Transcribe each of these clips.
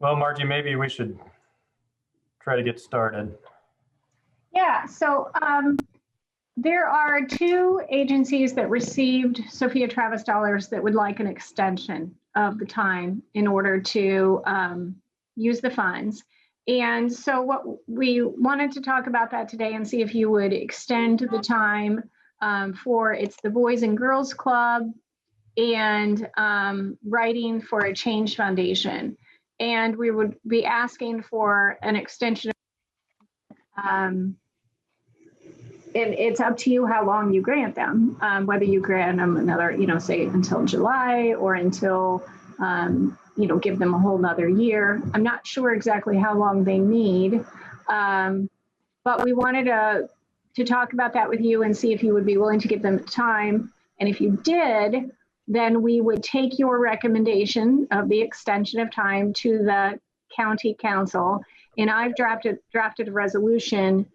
Well, Margie, maybe we should try to get started. Yeah, so there are two agencies that received Sophia Travis dollars that would like an extension of the time in order to use the funds. And so what we wanted to talk about that today and see if you would extend the time for it's the Boys and Girls Club and Writing for a Change Foundation. And we would be asking for an extension. And it's up to you how long you grant them, whether you grant them another, say until July or until, give them a whole nother year. I'm not sure exactly how long they need, but we wanted to talk about that with you and see if you would be willing to give them time. And if you did, then we would take your recommendation of the extension of time to the county council. And I've drafted a resolution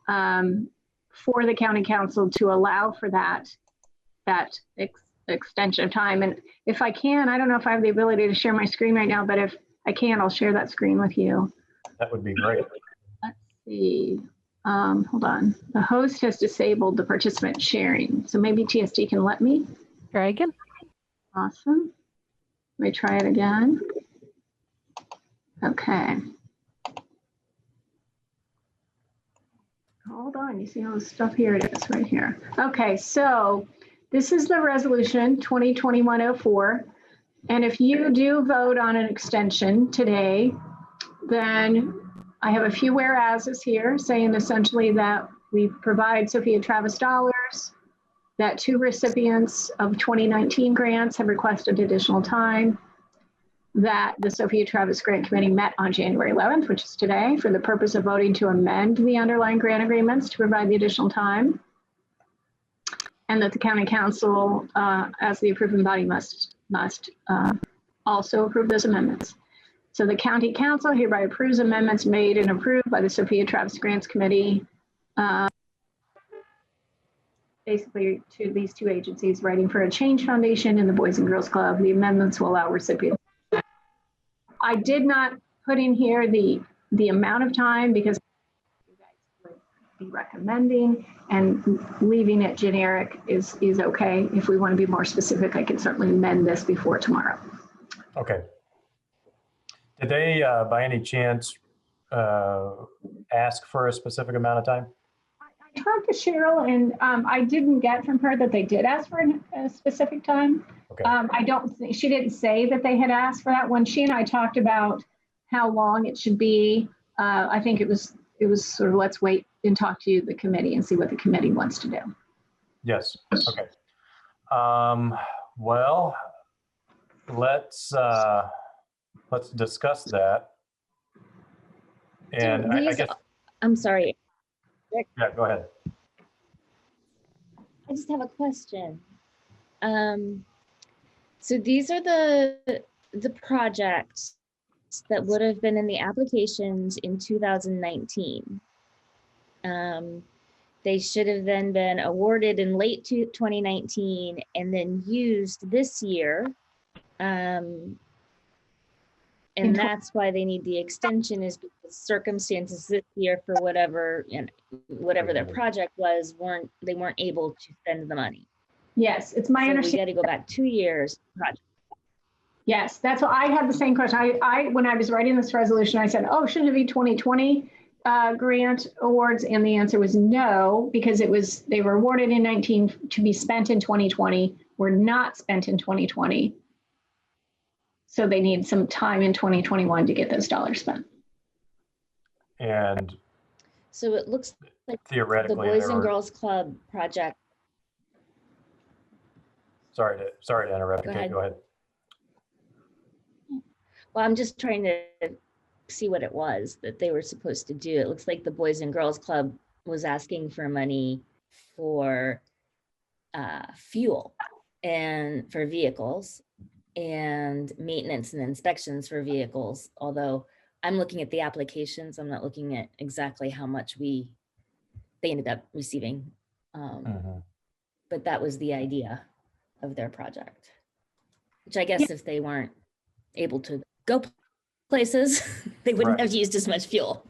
for the county council to allow for that extension of time. And if I can, I don't know if I have the ability to share my screen right now, but if I can, I'll share that screen with you. That would be great. Let's see. Hold on. The host has disabled the participant sharing. So maybe TSD can let me. Try again. Awesome. Let me try it again. Okay. Hold on, you see all this stuff? Here it is right here. Okay, so this is the resolution 2021-04. And if you do vote on an extension today, then I have a few whereases here saying essentially that we provide Sophia Travis dollars, that two recipients of 2019 grants have requested additional time, that the Sophia Travis Grant Committee met on January 11th, which is today, for the purpose of voting to amend the underlying grant agreements to provide the additional time, and that the county council, as the approving body, must also approve those amendments. So the county council hereby approves amendments made and approved by the Sophia Travis Grants Committee, basically to these two agencies, Writing for a Change Foundation and the Boys and Girls Club. The amendments will allow recipients. I did not put in here the amount of time because you guys would be recommending, and leaving it generic is okay. If we want to be more specific, I can certainly amend this before tomorrow. Okay. Did they, by any chance, ask for a specific amount of time? I talked to Cheryl, and I didn't get from her that they did ask for a specific time. Okay. I don't think she didn't say that they had asked for that. When she and I talked about how long it should be, I think it was sort of let's wait and talk to the committee and see what the committee wants to do. Yes. Okay. Well, let's discuss that. And so I guess I'm sorry. Yeah, go ahead. I just have a question. So these are the projects that would have been in the applications in 2019. They should have then been awarded in late 2019 and then used this year. And that's why they need the extension, is because circumstances this year for whatever their project was, they weren't able to spend the money. Yes, it's my understanding. We got to go back 2 years. Project. Yes, that's what I had the same question. I when I was writing this resolution, I said, oh, shouldn't it be 2020 grant awards? And the answer was no, because they were awarded in 19 to be spent in 2020, were not spent in 2020. So they need some time in 2021 to get those dollars spent. And so it looks like theoretically, the Boys and Girls Club project. Sorry to interrupt. Okay, go ahead. Well, I'm just trying to see what it was that they were supposed to do. It looks like the Boys and Girls Club was asking for money for fuel and for vehicles and maintenance and inspections for vehicles. Although I'm looking at the applications, I'm not looking at exactly how much they ended up receiving. But that was the idea of their project, which I guess if they weren't able to go places, they wouldn't Right. have used as much fuel.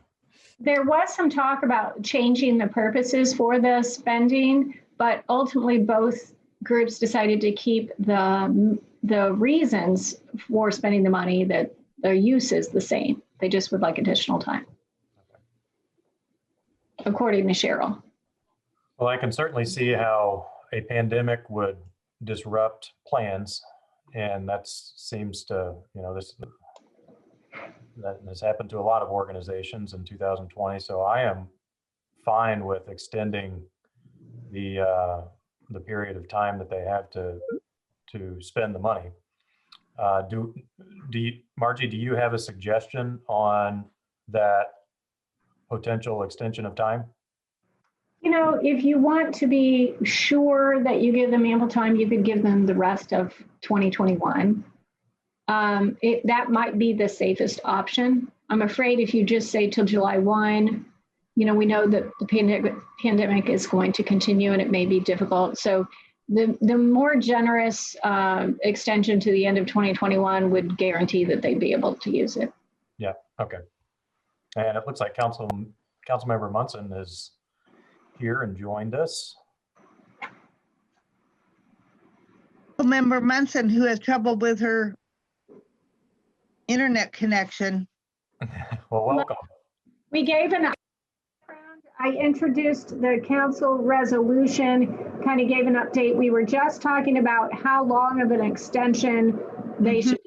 There was some talk about changing the purposes for the spending, but ultimately both groups decided to keep the reasons for spending the money, that the use is the same. They just would like additional time, according to Cheryl. Well, I can certainly see how a pandemic would disrupt plans, and that seems to, that has happened to a lot of organizations in 2020. So I am fine with extending the period of time that they have to spend the money. Margie, do you have a suggestion on that potential extension of time? If you want to be sure that you give them ample time, you could give them the rest of 2021. That might be the safest option. I'm afraid if you just say till July 1, we know that the pandemic is going to continue and it may be difficult. So the more generous extension to the end of 2021 would guarantee that they'd be able to use it. Yeah, okay. And it looks like Councilmember Munson is here and joined us. Member Munson, who has trouble with her internet connection. Well, welcome. We gave I introduced the council resolution, kind of gave an update. We were just talking about how long of an extension they should,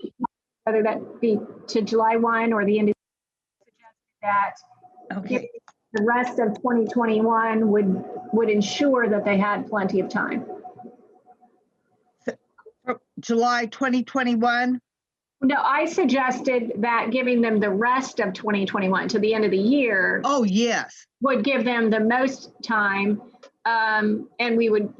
whether that be to July 1 or the end of that. Okay. The rest of 2021 would ensure that they had plenty of time. July 2021? No, I suggested that giving them the rest of 2021 to the end of the year. Oh, yes. Would give them the most time. And we would,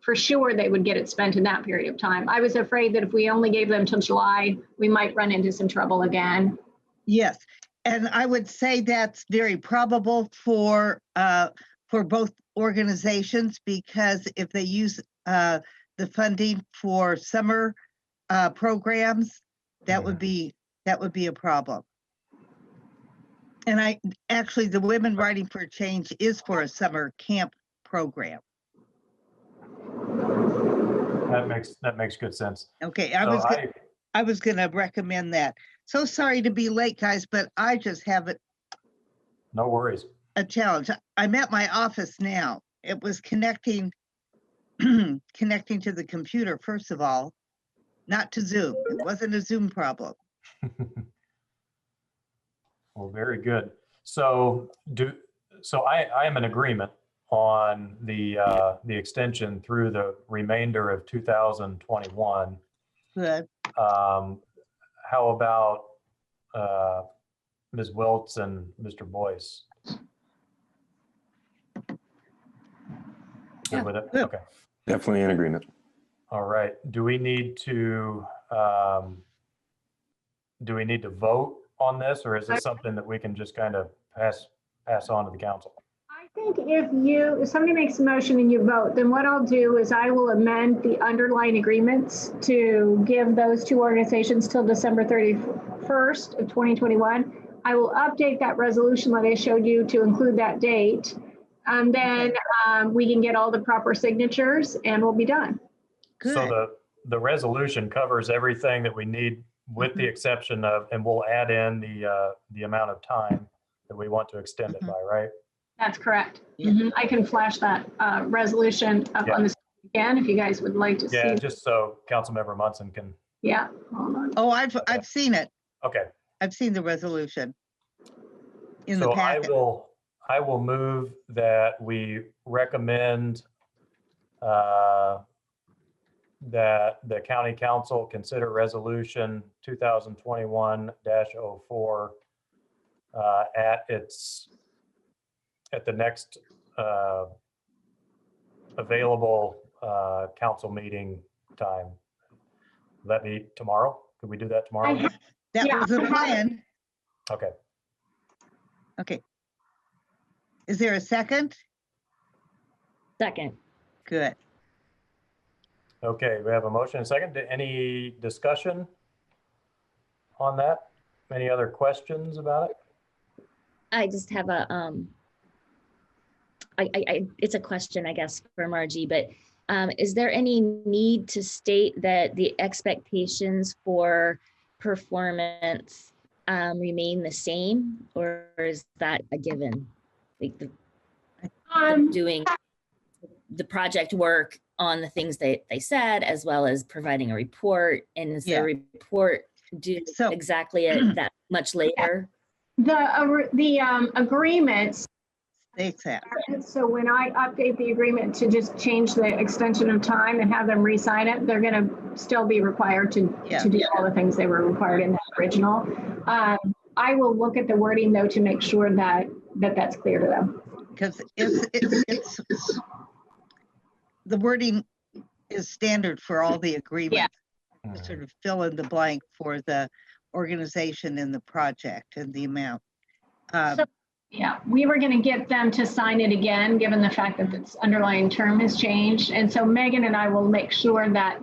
for sure they would get it spent in that period of time. I was afraid that if we only gave them till July, we might run into some trouble again. Yes. And I would say that's very probable for both organizations, because if they use the funding for summer programs, that would be a problem. And the Women Writing for Change is for a summer camp program. That makes good sense. Okay, So I was going to recommend that. So sorry to be late, guys, but I just have no worries. a challenge. I'm at my office now. It was connecting to the computer, first of all, not to Zoom. It wasn't a Zoom problem. Well, very good. So I am in agreement on the extension through the remainder of 2021. Good. How about Ms. Wiltz and Mr. Boyce? Good with it? Good. Okay. Definitely in agreement. All right. Do we need to vote on this, or is this something that we can just kind of pass on to the council? I think if somebody makes a motion and you vote, then what I'll do is I will amend the underlying agreements to give those two organizations till December 31st of 2021. I will update that resolution that I showed you to include that date. And then we can get all the proper signatures and we'll be done. Good. So the resolution covers everything that we need, with the exception of, and we'll add in the amount of time that we want to extend it by, right? That's correct. Yeah. I can flash that resolution up on the screen again if you guys would like to Yeah, see. just so Councilmember Munson can. Yeah, hold on. Oh, I've seen it. Okay. I've seen the resolution in the So packet. I will move that we recommend that the county council consider resolution 2021-04 at the next available council meeting time. Will that be tomorrow? Could we do that tomorrow? That Yeah, was the I have it. plan. Okay. Okay. Is there a second? Second. Good. Okay, we have a motion and a second. Any discussion on that? Any other questions about it? I just have a, it's a question, I guess, for Margie, but is there any need to state that the expectations for performance remain the same, or is that a given? Like doing the project work on the things that they said, as well as providing a report, and is the report due So- exactly at that much later? The agreements, States that. so when I update the agreement to just change the extension of time and have them re-sign it, they're gonna still be required to do all the things they were required in the original. I will look at the wording though to make sure that that's clear to them. Because it's the wording is standard for all the agreements. Sort of fill in the blank for the organization and the project and the amount. Yeah, we were going to get them to sign it again, given the fact that its underlying term has changed. And so Megan and I will make sure that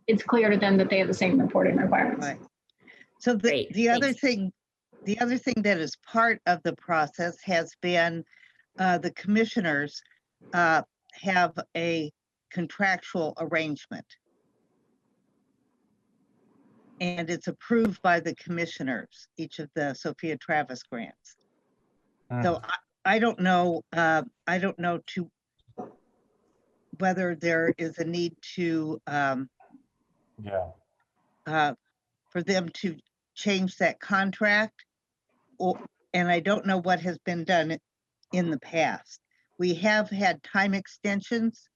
it's clear to them that they have the same reporting requirements. Right. So the other thing that is part of the process has been the commissioners have a contractual arrangement. And it's approved by the commissioners, each of the Sophia Travis grants. So I don't know to whether there is a need to for them to change that contract, and I don't know what has been done in the past. We have had time extensions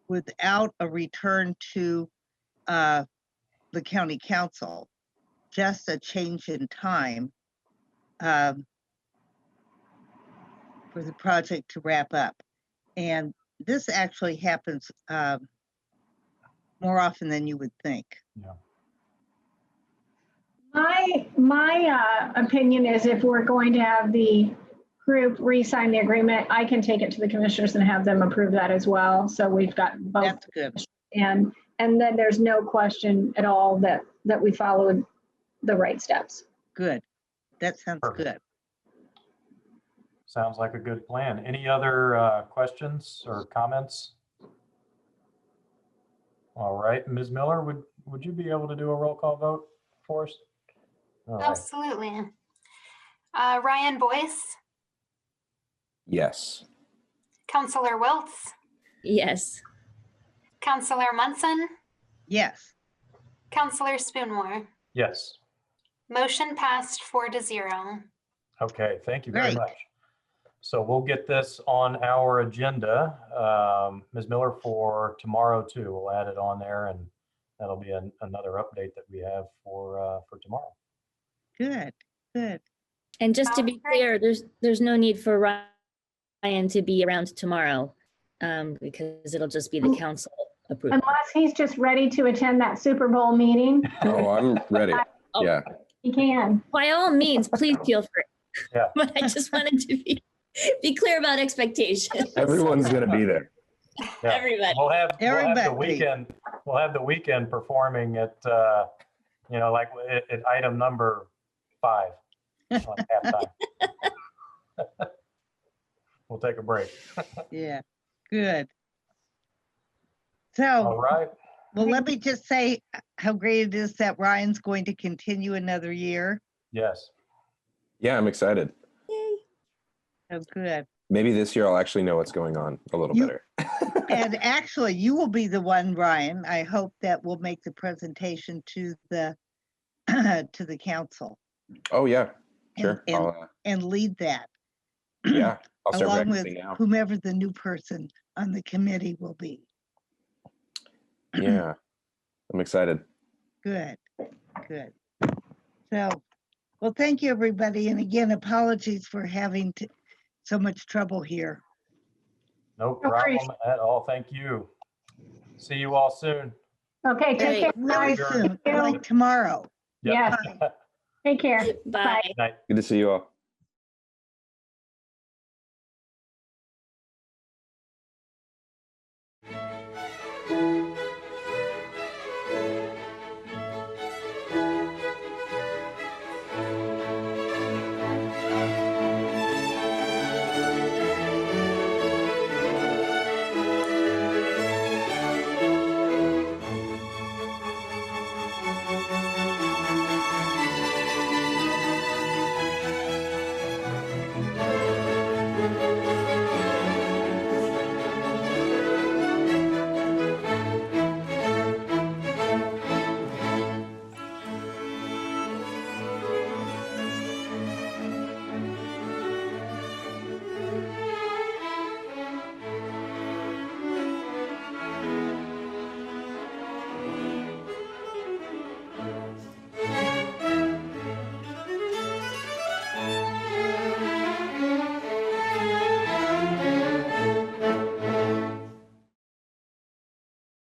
without a return to the county council, just a change in time for the project to wrap up. And this actually happens more often than you would think. Yeah. My opinion is if we're going to have the group re-sign the agreement, I can take it to the commissioners and have them approve that as well. So we've got both. That's good. And then there's no question at all that we followed the right steps. Good. That sounds Perfect. good. Sounds like a good plan. Any other questions or comments? All right, Ms. Miller, would you be able to do a roll call vote for us? All right. Absolutely. Ryan Boyce, Yes. Councillor Wiltz, Yes. Councillor Munson, Yes. Councillor Spoonmore. Yes. Motion passed 4-0. Okay, thank you very Great. much. So we'll get this on our agenda, Ms. Miller, for tomorrow too. We'll add it on there, and that'll be another update that we have for tomorrow. Good. Good. And just to be clear, there's no need for Ryan to be around tomorrow, because it'll just be the council approval. Unless he's just ready to attend that Super Bowl meeting, Oh, I'm ready. Oh. Yeah. he can. By all means, please feel free. Yeah. But I just wanted to be clear about expectations. Everyone's going to be there. Yeah. Everybody. We'll have the Everybody. weekend. We'll have the weekend performing at like at item number 5 on halftime. We'll take a break. Yeah. Good. All So, right. well, let me just say how great it is that Ryan's going to continue another year. Yes. Yeah, I'm excited. Yay. Oh, good. Maybe this year I'll actually know what's going on a little You- better. And actually, you will be the one, Ryan, I hope, that will make the presentation to the to the council Oh, yeah. and- Sure. and, I'll, and lead that yeah. I'll start along with practicing now. whomever the new person on the committee will be. Yeah. I'm excited. Good, good. So, well, thank you, everybody. And again, apologies for having so much trouble here. No No worries. problem at all. Thank you. See you all soon. Okay, take care, Really guys. soon, Thank you. like tomorrow. Yep. Yes. Take care. Bye. Night. Good to see you all.